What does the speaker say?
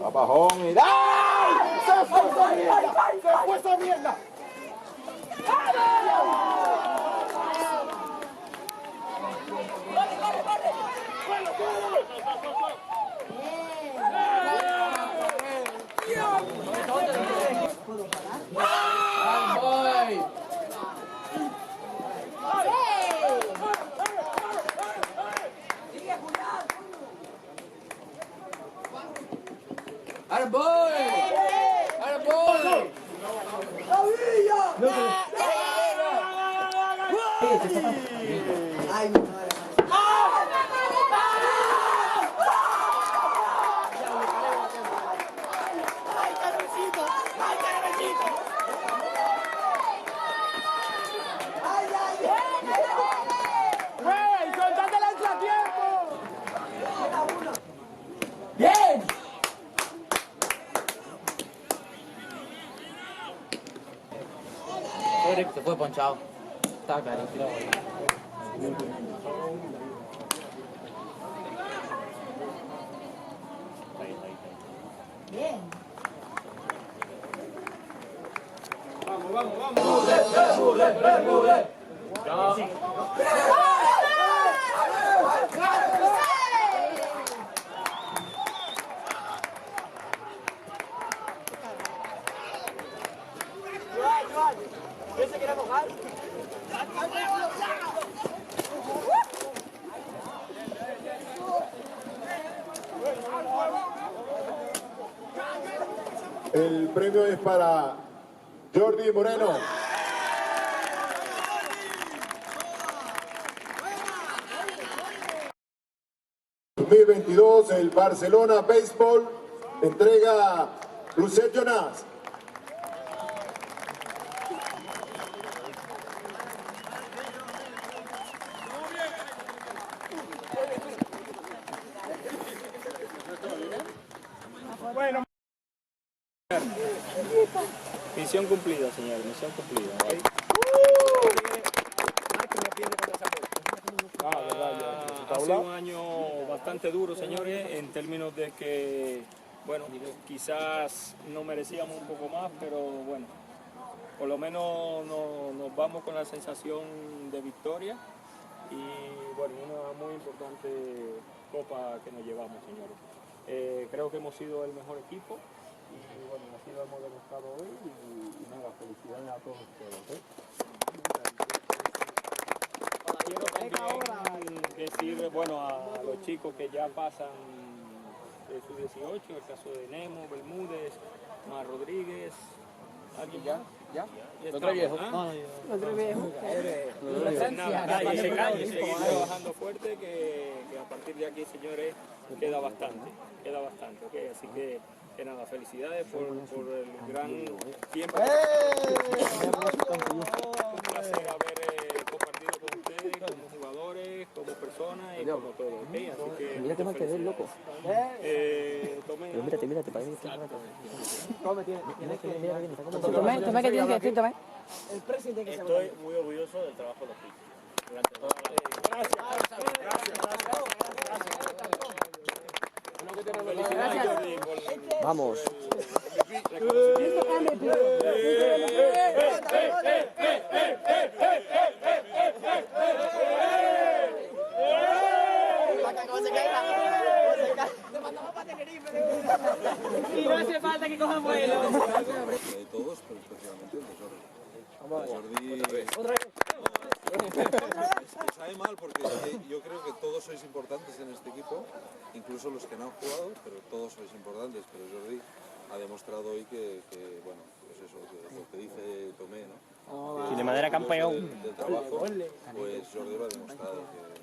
Apajón y ¡ay! ¡Se fue esa mierda! ¡Se fue esa mierda! Se fue ponchado. Está carísimo. Bien. Vamos, vamos, vamos. ¿Quién se quiere mojar? El premio es para Jordi Moreno. ...2022, el Barcelona Béisbol entrega a Rousset Jonas. Bueno. Misión cumplida, señor, misión cumplida. ¿Vale? Ha sido un año bastante duro, señores, en términos de que, bueno, quizás no merecíamos un poco más, pero bueno, por lo menos nos vamos con la sensación de victoria y, bueno, una muy importante copa que nos llevamos, señores. Creo que hemos sido el mejor equipo y, bueno, así lo hemos demostrado hoy y nada, felicidades a todos ustedes. Quiero también decir, bueno, a los chicos que ya pasan de su 18, el caso de Nemo, Bermúdez, Mar Rodríguez, ¿alguien ya? ¿Ya? Otro viejo. ¿Ah? Otro viejo. Nada, y seguir trabajando fuerte, que a partir de aquí, señores, queda bastante, ¿ok? Así que nada, felicidades por el gran tiempo. Un placer haber compartido con ustedes, como jugadores, como personas y como todo, ¿ok? Así que Mírate más que él, loco. tomen. Pero mírate, para mí. Tome, tienes que... Tome que tienes que decir, tome. El presidente que se va. Estoy muy orgulloso del trabajo de los chicos durante toda la Vamos. Y no hace falta que cojan vuelo. De todos, pero especialmente el de Jordi. Jordi... Me sabe mal porque yo creo que todos sois importantes en este equipo, incluso los que no han jugado, pero todos sois importantes. Pero Jordi ha demostrado hoy que bueno, pues eso, que lo que dice Tomé, ¿no? Y de manera campeón. Del trabajo, pues Jordi lo ha demostrado. Que